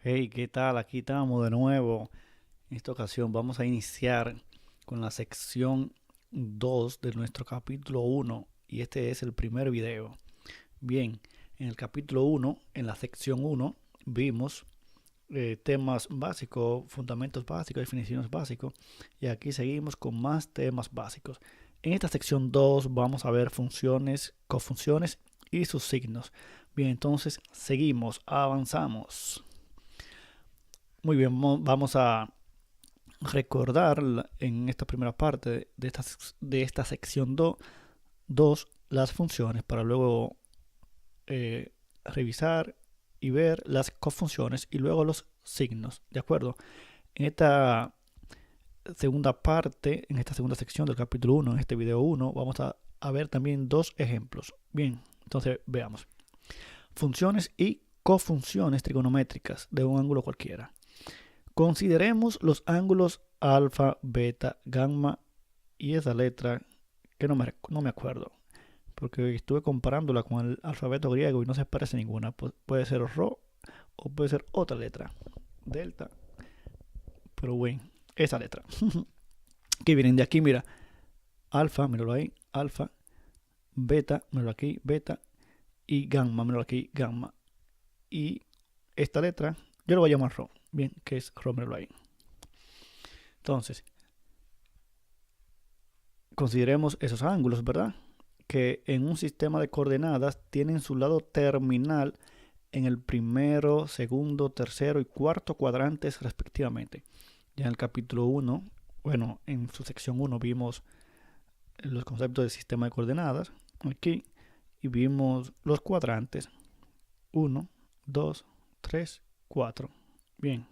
Hey, ¿qué tal? Aquí estamos de nuevo. En esta ocasión vamos a iniciar con la sección 2 de nuestro capítulo uno y este es el primer video. Bien, en el capítulo uno, en la sección uno, vimos temas básicos, fundamentos básicos, definiciones básicos y aquí seguimos con más temas básicos. En esta sección 2 vamos a ver funciones, cofunciones y sus signos. Bien, entonces seguimos, avanzamos. Muy bien, vamos a recordar en esta primera parte de esta sección 2 las funciones para luego revisar y ver las cofunciones y luego los signos, ¿de acuerdo? En esta segunda parte, en esta segunda sección del capítulo uno, en este video uno, vamos a ver también dos ejemplos. Bien, entonces veamos. Funciones y cofunciones trigonométricas de un ángulo cualquiera. Consideremos los ángulos alfa, beta, gamma y esa letra que no me acuerdo, porque estuve comparándola con el alfabeto griego y no se parece ninguna. Puede ser Rho o puede ser otra letra, delta, pero bueno, esa letra. Que vienen de aquí, mira, alfa, míralo ahí, alfa, beta, míralo aquí, beta, y gamma, míralo aquí, gamma. Y esta letra, yo lo voy a llamar Rho, bien, que es Rho, míralo ahí. Entonces, consideremos esos ángulos, ¿verdad? Que en un sistema de coordenadas tienen su lado terminal en el primero, segundo, tercero y cuarto cuadrantes respectivamente. Ya en el capítulo uno, bueno, en su sección uno vimos los conceptos del sistema de coordenadas aquí y vimos los cuadrantes uno, 2, 3, 4. Bien,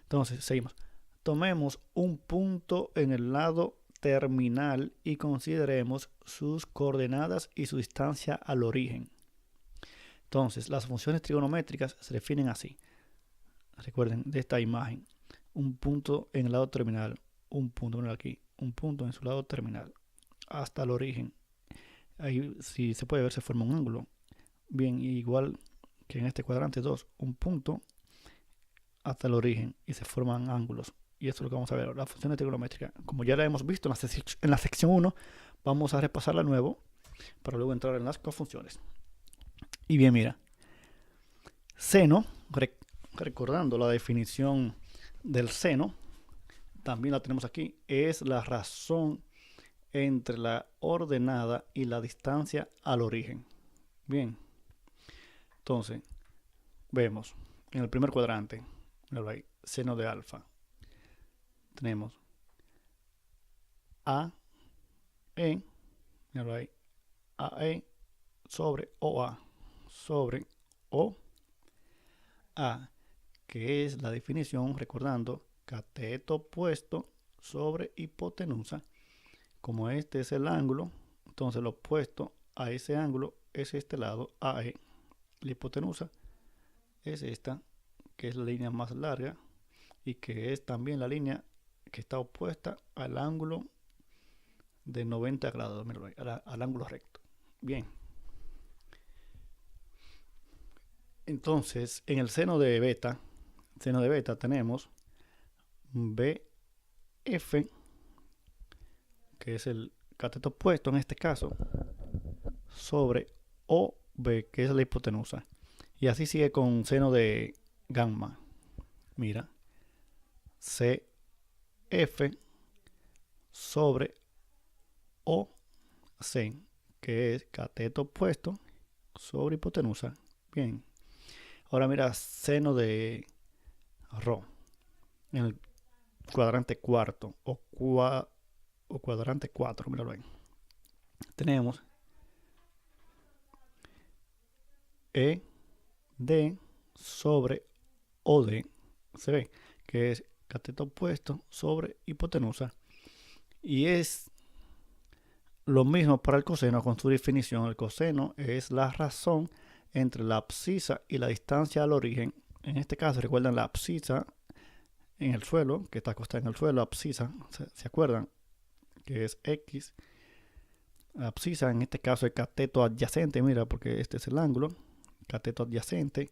entonces seguimos. Tomemos un punto en el lado terminal y consideremos sus coordenadas y su distancia al origen. Entonces, las funciones trigonométricas se definen así. Recuerden de esta imagen. Un punto en el lado terminal, un punto aquí, un punto en su lado terminal, hasta el origen. Ahí, si se puede ver, se forma un ángulo. Bien, igual que en este cuadrante 2, un punto hasta el origen y se forman ángulos. Y esto es lo que vamos a ver, las funciones trigonométricas. Como ya la hemos visto en la sección 1, vamos a repasarla de nuevo para luego entrar en las cofunciones. Y bien, mira, seno, recordando la definición del seno, también la tenemos aquí, es la razón entre la ordenada y la distancia al origen. Bien, entonces, vemos en el primer cuadrante, ahí, seno de alfa, tenemos A, E, ahí, AE sobre OA, sobre OA, que es la definición, recordando, cateto opuesto sobre hipotenusa. Como este es el ángulo, entonces lo opuesto a ese ángulo es este lado AE. La hipotenusa es esta, que es la línea más larga y que es también la línea que está opuesta al ángulo de 90 grados, al ángulo recto. Bien, entonces en el seno de beta tenemos BF, que es el cateto opuesto en este caso, sobre OB, que es la hipotenusa. Y así sigue con seno de gamma. Mira, CF sobre OC, que es cateto opuesto sobre hipotenusa. Bien. Ahora mira, seno de Rho en el cuadrante cuarto o cuadrante 4. Míralo ahí. Tenemos ED sobre OD. Se ve que es cateto opuesto sobre hipotenusa. Y es lo mismo para el coseno con su definición. El coseno es la razón entre la abscisa y la distancia al origen. En este caso, recuerdan la abscisa en el suelo, que está acostada en el suelo, abscisa, ¿se acuerdan? Que es X. La abscisa en este caso es cateto adyacente, mira, porque este es el ángulo, cateto adyacente.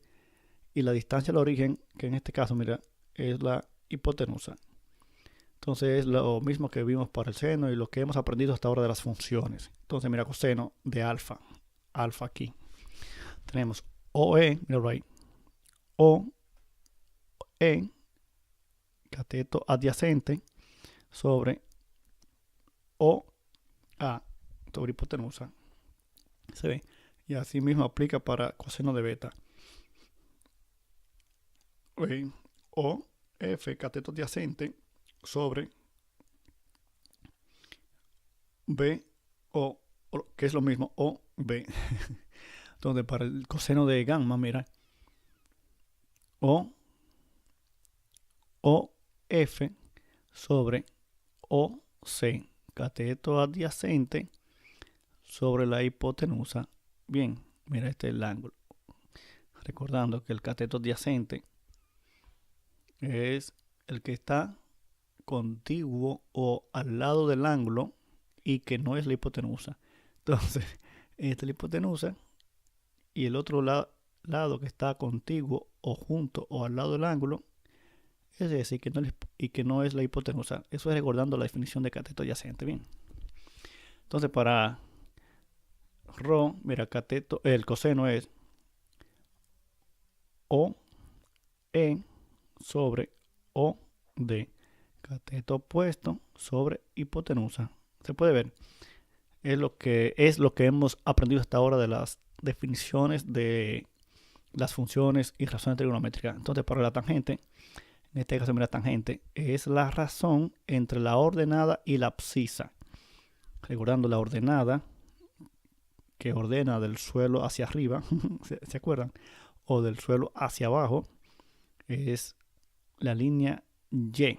y la distancia al origen, que en este caso, mira, es la hipotenusa. Entonces es lo mismo que vimos para el seno y lo que hemos aprendido hasta ahora de las funciones. Entonces mira, coseno de alfa, alfa aquí. Tenemos OE, mira ahí, OE, cateto adyacente, sobre OA, sobre hipotenusa. Se ve. Y así mismo aplica para coseno de beta. OF, cateto adyacente, sobre B o que es lo mismo, o B. Entonces, para el coseno de gamma, mira, F sobre OC, cateto adyacente sobre la hipotenusa. Bien, mira, este es el ángulo. Recordando que el cateto adyacente es el que está contiguo o al lado del ángulo y que no es la hipotenusa. Entonces, esta es la hipotenusa y el otro lado que está contiguo o junto o al lado del ángulo es ese y que no es la hipotenusa. Eso es recordando la definición de cateto adyacente. Bien. Entonces, para ρ, mira, cateto, el coseno es OE sobre OD. Cateto opuesto sobre hipotenusa. Se puede ver. Es lo que hemos aprendido hasta ahora de las definiciones de las funciones y razones trigonométricas. Entonces, para la tangente, en este caso, mira, tangente es la razón entre la ordenada y la abscisa. Recordando la ordenada, que ordena del suelo hacia arriba, ¿se acuerdan? O del suelo hacia abajo, es la línea Y,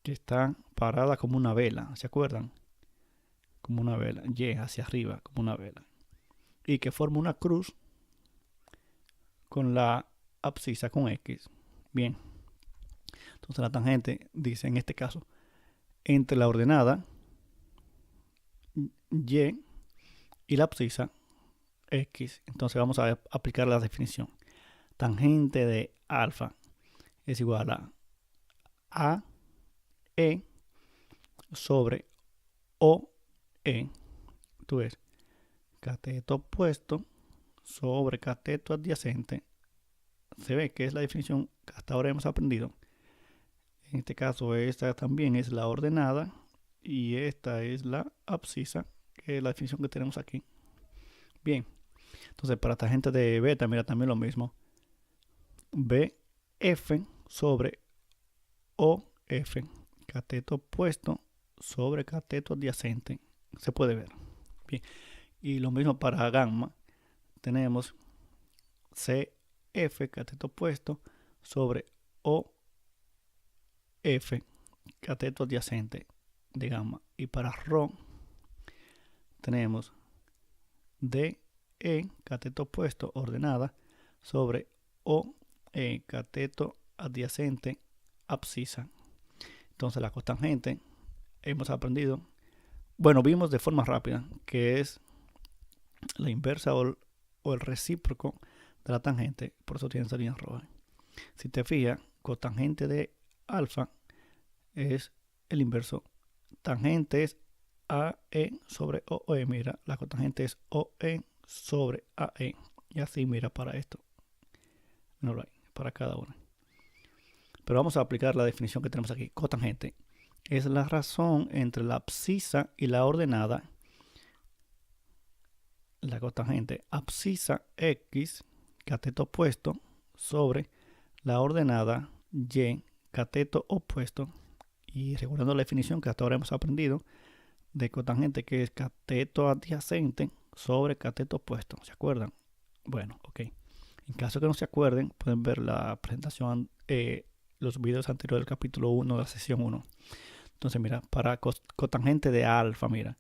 que está parada como una vela, ¿se acuerdan? Como una vela, Y hacia arriba, como una vela. Y que forma una cruz con la abscisa con X. Bien. Entonces la tangente dice en este caso entre la ordenada Y y la abscisa X. Entonces vamos a aplicar la definición. Tangente de alfa es igual a E sobre OE. Tú ves, cateto opuesto sobre cateto adyacente. Se ve que es la definición que hasta ahora hemos aprendido. En este caso, esta también es la ordenada y esta es la abscisa, que es la definición que tenemos aquí. Bien, entonces para tangente de beta, mira también lo mismo. BF sobre OF, cateto opuesto sobre cateto adyacente. Se puede ver. Bien, y lo mismo para gamma. Tenemos CF, cateto opuesto sobre OF, cateto adyacente de gamma. Y para ρ tenemos DE, cateto opuesto, ordenada, sobre OE, cateto adyacente, abscisa. Entonces la cotangente hemos aprendido, bueno, vimos de forma rápida que es la inversa o el recíproco de la tangente, por eso tiene esa línea roja. Si te fijas, cotangente de alfa es el inverso. Tangente es AE sobre OE. Mira, la cotangente es OE sobre AE. Y así, mira, para esto. No lo hay, para cada una. Pero vamos a aplicar la definición que tenemos aquí. Cotangente es la razón entre la abscisa y la ordenada. La cotangente abscisa X, cateto opuesto, sobre la ordenada Y, cateto opuesto. Y recordando la definición que hasta ahora hemos aprendido de cotangente, que es cateto adyacente sobre cateto opuesto. ¿Se acuerdan? Bueno, ok. En caso que no se acuerden, pueden ver la presentación, los videos anteriores del capítulo 1 de la sesión 1. Entonces, mira, para cotangente de alfa, mira,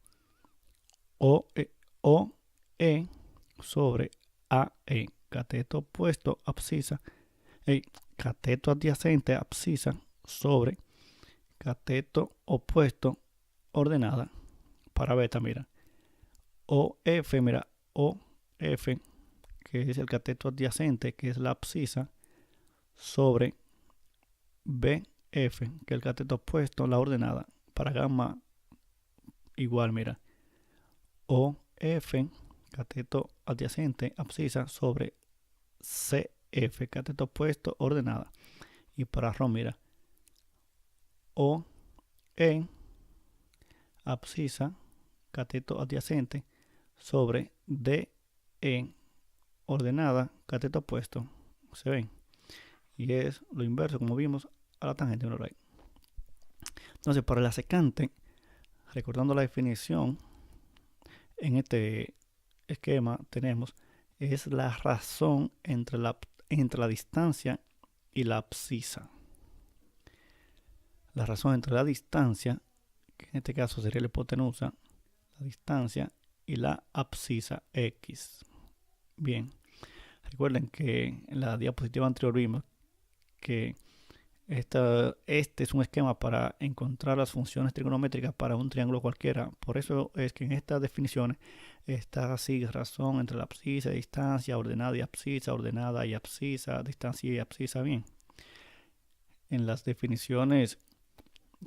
OE sobre AE, cateto opuesto, abscisa, cateto adyacente, abscisa, sobre cateto opuesto, ordenada. Para beta, mira, OF, mira, OF, que es el cateto adyacente, que es la abscisa, sobre BF, que es el cateto opuesto, la ordenada. Para gamma, igual, mira. OF, cateto adyacente, abscisa, sobre CF, cateto opuesto, ordenada. Y para Rho, mira. OE, abscisa, cateto adyacente, sobre DE, ordenada, cateto opuesto. ¿Se ven? Y es lo inverso, como vimos, a la tangente de una raíz. Entonces, para la secante, recordando la definición, en este esquema tenemos, es la razón entre la distancia y la abscisa. La razón entre la distancia, que en este caso sería la hipotenusa, la distancia, y la abscisa X. Bien, recuerden que en la diapositiva anterior vimos que este es un esquema para encontrar las funciones trigonométricas para un triángulo cualquiera. Por eso es que en estas definiciones está así: razón entre la abscisa y distancia, ordenada y abscisa, ordenada y abscisa, distancia y abscisa. Bien, en las definiciones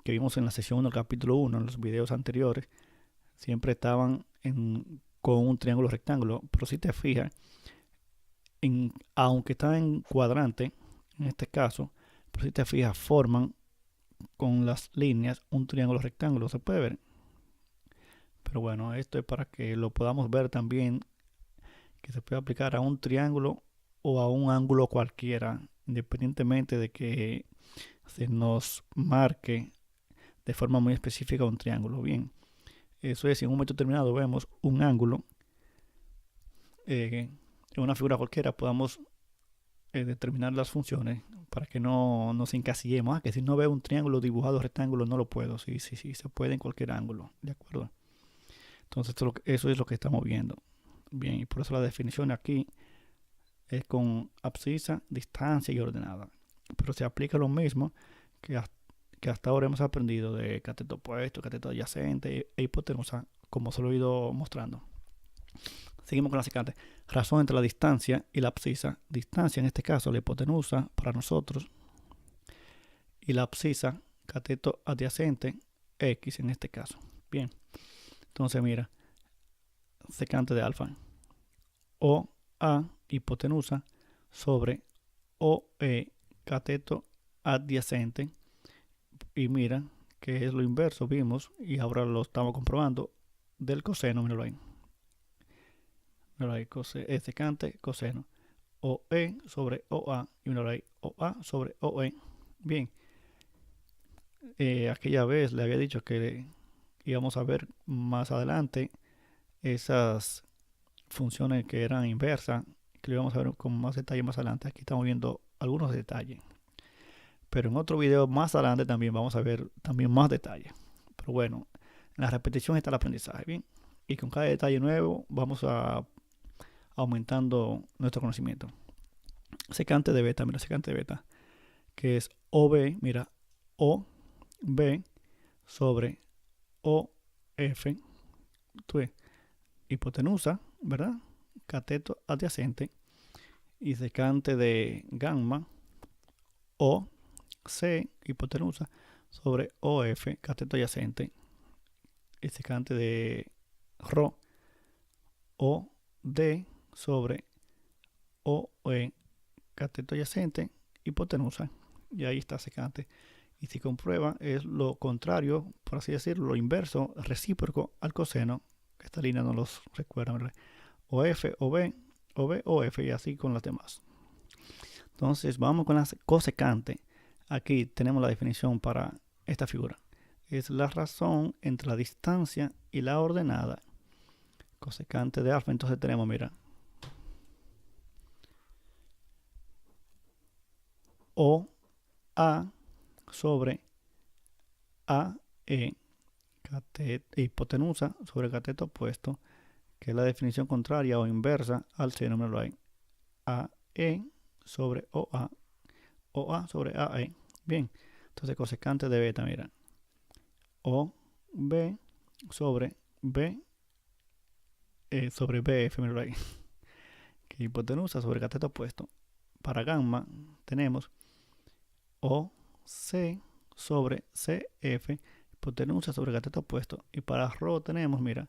que vimos en la sesión 1 del capítulo 1, en los videos anteriores, siempre estaban con un triángulo rectángulo. Pero si te fijas, aunque está en cuadrante, en este caso, pero si te fijas, forman con las líneas un triángulo rectángulo. Se puede ver. Pero bueno, esto es para que lo podamos ver también, que se puede aplicar a un triángulo o a un ángulo cualquiera, independientemente de que se nos marque de forma muy específica un triángulo. Bien, eso es, si en un momento determinado vemos un ángulo en una figura cualquiera, podamos determinar las funciones para que no nos encasillemos. Que si no veo un triángulo dibujado rectángulo, no lo puedo. Sí, se puede en cualquier ángulo, ¿de acuerdo? Entonces eso es lo que estamos viendo. Bien, y por eso la definición aquí es con abscisa, distancia y ordenada. Pero se aplica lo mismo que hasta ahora hemos aprendido de cateto opuesto, cateto adyacente e hipotenusa, como se lo he ido mostrando. Seguimos con la secante. Razón entre la distancia y la abscisa. Distancia, en este caso, la hipotenusa para nosotros. Y la abscisa, cateto adyacente, X en este caso. Bien. Entonces, mira. Secante de alfa. OA, hipotenusa, sobre OE, cateto adyacente. Y mira, que es lo inverso, vimos, y ahora lo estamos comprobando, del coseno. Míralo ahí. Secante, coseno. OE sobre OA. Y míralo ahí. OA sobre OE. Bien. Aquella vez le había dicho que íbamos a ver más adelante esas funciones que eran inversas, que lo íbamos a ver con más detalle más adelante. Aquí estamos viendo algunos detalles. Pero en otro video más adelante también vamos a ver también más detalles. Pero bueno, en la repetición está el aprendizaje. Bien. Y con cada detalle nuevo vamos a aumentando nuestro conocimiento. Secante de beta, mira, secante de beta, que es OB, mira, OB sobre OF, tú ves, hipotenusa, ¿verdad? Cateto adyacente, y secante de gamma, OC, hipotenusa, sobre OF, cateto adyacente, y secante de Rho, OD sobre OE, cateto adyacente, hipotenusa, y ahí está secante. Y si comprueba, es lo contrario, por así decirlo, lo inverso, recíproco al coseno. Esta línea no los recuerda, ¿verdad? OF, OB, OB, OF, y así con las demás. Entonces vamos con la cosecante. Aquí tenemos la definición para esta figura. Es la razón entre la distancia y la ordenada. Cosecante de alfa. Entonces tenemos, mira, OA sobre AE, hipotenusa sobre cateto opuesto, que es la definición contraria o inversa al seno. Míralo ahí. AE sobre OA, OA sobre AE. Bien, entonces cosecante de beta, mira, OB sobre B sobre BF, míralo ahí, que hipotenusa sobre cateto opuesto. Para gamma tenemos OC sobre CF, hipotenusa sobre cateto opuesto. Y para ρ tenemos, mira,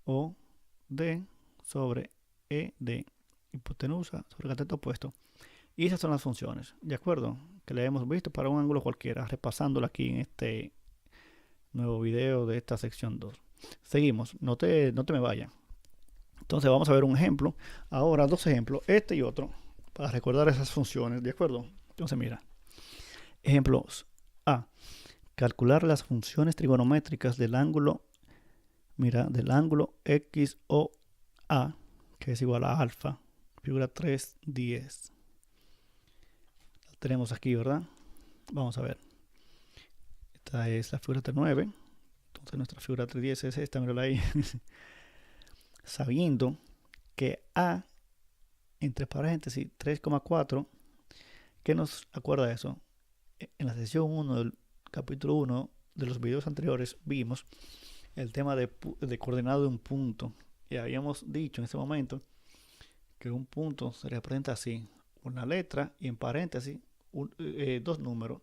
OD sobre ED, hipotenusa sobre cateto opuesto. Y esas son las funciones, ¿de acuerdo? Que le hemos visto para un ángulo cualquiera, repasándola aquí en este nuevo video de esta sección 2. Seguimos, no te me vayas. Entonces vamos a ver un ejemplo. Ahora dos ejemplos, este y otro, para recordar esas funciones, ¿de acuerdo? Entonces mira, ejemplos A. Calcular las funciones trigonométricas del ángulo, mira, del ángulo XOA, que es igual a alfa, figura 3.10. La tenemos aquí, ¿verdad? Vamos a ver. Esta es la figura 3.9. Entonces nuestra figura 3.10 es esta, mírala ahí. Sabiendo que A, entre paréntesis, 3,4, ¿qué nos acuerda de eso? En la sesión 1 del capítulo 1 de los videos anteriores vimos el tema de coordenado de un punto. Y habíamos dicho en ese momento que un punto se representa así, una letra y en paréntesis dos números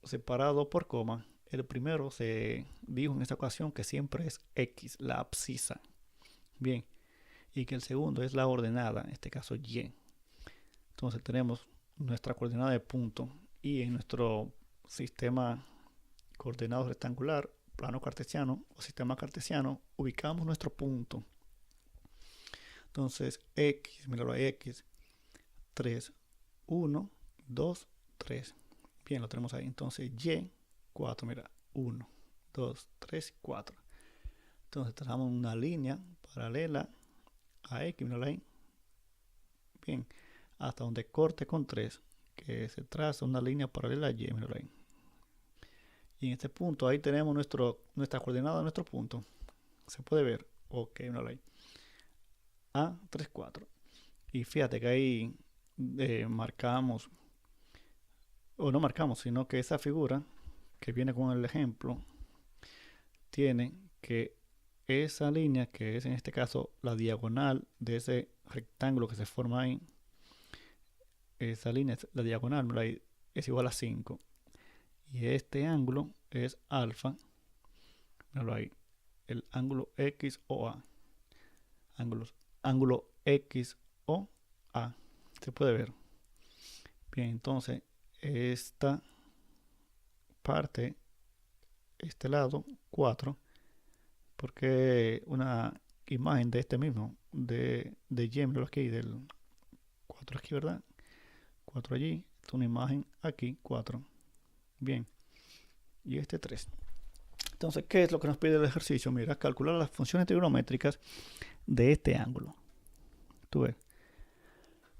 separados por coma. El primero se dijo en esta ocasión que siempre es X, la abscisa. Bien, y que el segundo es la ordenada, en este caso Y. Entonces tenemos nuestra coordenada de punto y en nuestro sistema coordenado rectangular, plano cartesiano o sistema cartesiano, ubicamos nuestro punto. Entonces X, míralo ahí, X, 3, 1, 2, 3. Bien, lo tenemos ahí. Entonces Y, 4, mira, 1, 2, 3, 4. Entonces trazamos una línea paralela a X, míralo ahí. Bien, hasta donde corte con 3, que se traza una línea paralela a Y, míralo ahí. Y en este punto, ahí tenemos nuestra coordenada de nuestro punto. Se puede ver. Ok, míralo ahí. A, 3, 4. Y fíjate que ahí marcamos, o no marcamos, sino que esa figura que viene con el ejemplo tiene que esa línea, que es en este caso la diagonal de ese rectángulo que se forma ahí, esa línea, la diagonal, es igual a 5. Y este ángulo es alfa, míralo ahí, el ángulo XOA, ángulo XOA, se puede ver. Bien, entonces esta parte, este lado, 4, porque una imagen de este mismo, de Y, míralo aquí, del 4 aquí, ¿verdad? 4 allí, es una imagen aquí, 4. Bien, y este 3. Entonces, ¿qué es lo que nos pide el ejercicio? Mira, calcular las funciones trigonométricas de este ángulo. Tú ves.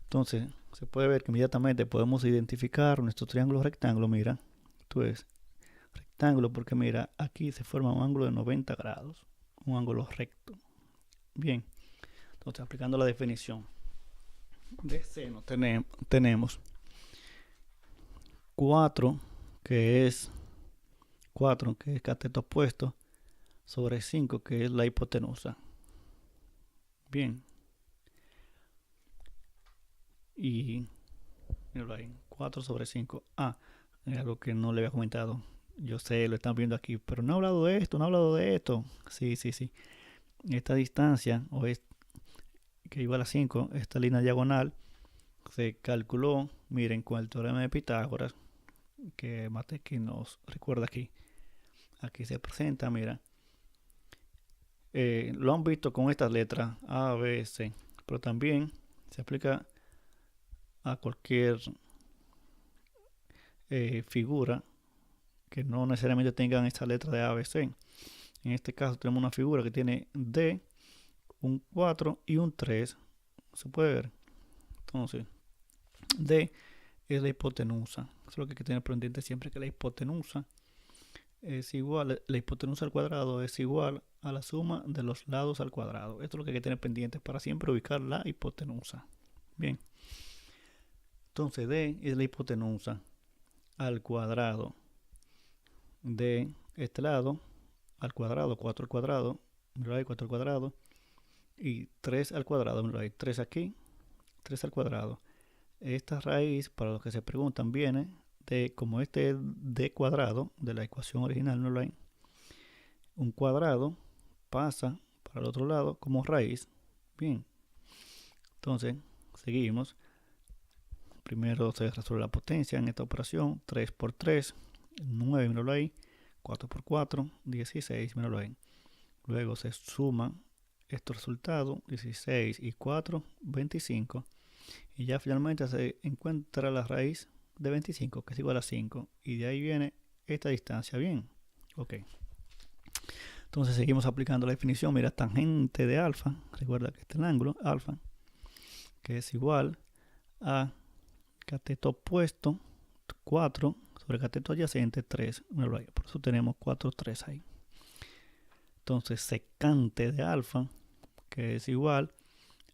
Entonces, se puede ver que inmediatamente podemos identificar nuestro triángulo rectángulo. Mira, tú ves, rectángulo, porque mira, aquí se forma un ángulo de 90 grados, un ángulo recto. Bien, entonces aplicando la definición de seno, tenemos 4, que es cateto opuesto, sobre 5, que es la hipotenusa. Bien. Y míralo ahí, 4 sobre 5. Es algo que no le había comentado. Yo sé, lo están viendo aquí, pero no he hablado de esto, no he hablado de esto. Sí. Esta distancia, que igual a 5, esta línea diagonal, se calculó, miren, con el teorema de Pitágoras, que Mateki nos recuerda aquí. Aquí se presenta, mira. Lo han visto con estas letras A, B, C, pero también se aplica a cualquier figura que no necesariamente tengan esta letra de A, B, C. En este caso tenemos una figura que tiene D, un 4 y un 3. Se puede ver. Entonces, D es la hipotenusa. Eso es lo que hay que tener pendiente siempre, que la hipotenusa es igual, la hipotenusa al cuadrado es igual a la suma de los lados al cuadrado. Esto es lo que hay que tener pendiente para siempre ubicar la hipotenusa. Bien. Entonces D es la hipotenusa al cuadrado de este lado al cuadrado, 4 al cuadrado, mira ahí, 4 al cuadrado, y 3 al cuadrado, mira ahí, 3 aquí, 3 al cuadrado. Esta raíz, para los que se preguntan, viene de como este d cuadrado de la ecuación original, ¿no lo hay? Un cuadrado pasa para el otro lado como raíz. Bien, entonces seguimos. Primero se resuelve la potencia en esta operación. 3 por 3, 9, míralo ahí. 4 por 4, 16, míralo ahí. Luego se suman estos resultados, 16 y 4, 25. Y ya finalmente se encuentra la raíz de 25, que es igual a 5. Y de ahí viene esta distancia. Bien, ok. Entonces seguimos aplicando la definición. Mira, tangente de alfa. Recuerda que este es el ángulo alfa, que es igual a cateto opuesto 4 sobre cateto adyacente 3. Por eso tenemos 4, 3 ahí. Entonces secante de alfa, que es igual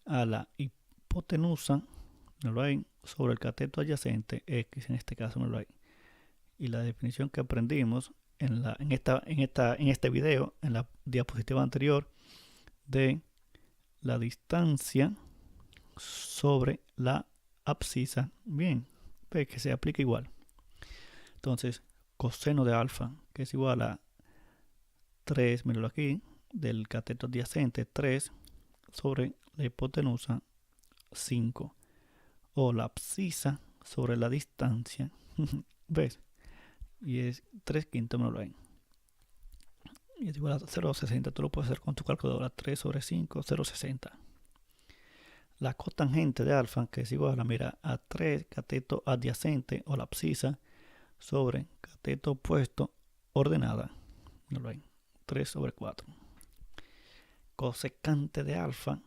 a la hipotenusa sobre el cateto adyacente x, en este caso. Y la definición que aprendimos en este video, en la diapositiva anterior, de la distancia sobre la abscisa. Bien, ve que se aplica igual. Entonces, coseno de alfa, que es igual a 3, míralo aquí, del cateto adyacente 3 sobre la hipotenusa 5, o la abscisa sobre la distancia. ¿Ves? Y es 3 quintos, míralo ahí. Y es igual a 0,60. Tú lo puedes hacer con tu calculadora. 3 sobre 5, 0,60. La cotangente de alfa, que es igual a, mira, a 3 cateto adyacente o la abscisa sobre cateto opuesto ordenada. Míralo ahí. 3 sobre 4. Cosecante de alfa,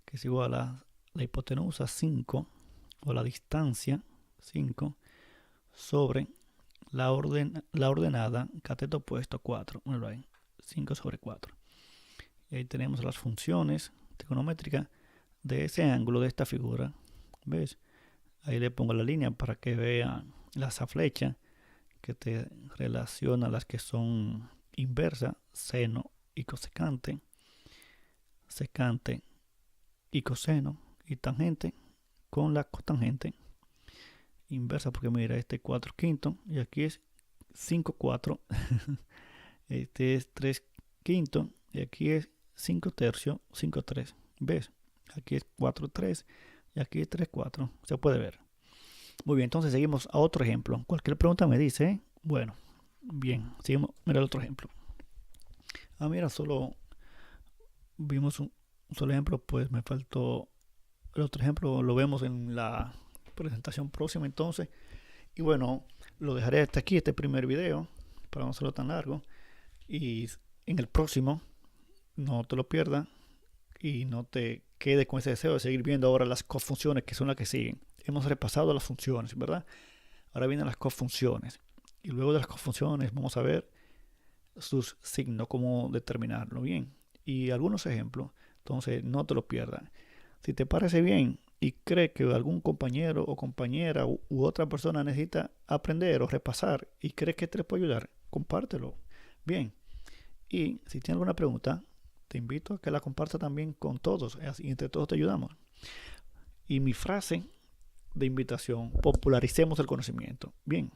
que es igual a la hipotenusa 5 o la distancia 5 sobre la ordenada cateto opuesto 4. Míralo ahí. 5 sobre 4. Y ahí tenemos las funciones trigonométricas de ese ángulo de esta figura. ¿Ves? Ahí le pongo la línea para que vean esa flecha que te relaciona las que son inversa, seno y cosecante, secante y coseno, y tangente con la cotangente inversa, porque mira, este es 4 quintos y aquí es 5 4. Este es 3 quintos y aquí es 5 tercios, 5 3. ¿Ves? Aquí es 4 3 y aquí es 3 4. Se puede ver. Muy bien, entonces seguimos a otro ejemplo. Cualquier pregunta me dice, ¿eh? Bueno, bien, seguimos. Mira el otro ejemplo. Mira, solo vimos un solo ejemplo, pues me faltó el otro ejemplo. Lo vemos en la presentación próxima entonces. Y bueno, lo dejaré hasta aquí, este primer video, para no hacerlo tan largo. Y en el próximo, no te lo pierdas y no te quedes con ese deseo de seguir viendo ahora las cofunciones, que son las que siguen. Hemos repasado las funciones, ¿verdad? Ahora vienen las cofunciones. Y luego de las cofunciones vamos a ver sus signos, cómo determinarlo bien. Y algunos ejemplos. Entonces no te lo pierdas. Si te parece bien y crees que algún compañero o compañera u otra persona necesita aprender o repasar y crees que te puede ayudar, compártelo. Bien. Y si tienes alguna pregunta, te invito a que la compartas también con todos. Y entre todos te ayudamos. Y mi frase de invitación: popularicemos el conocimiento. Bien.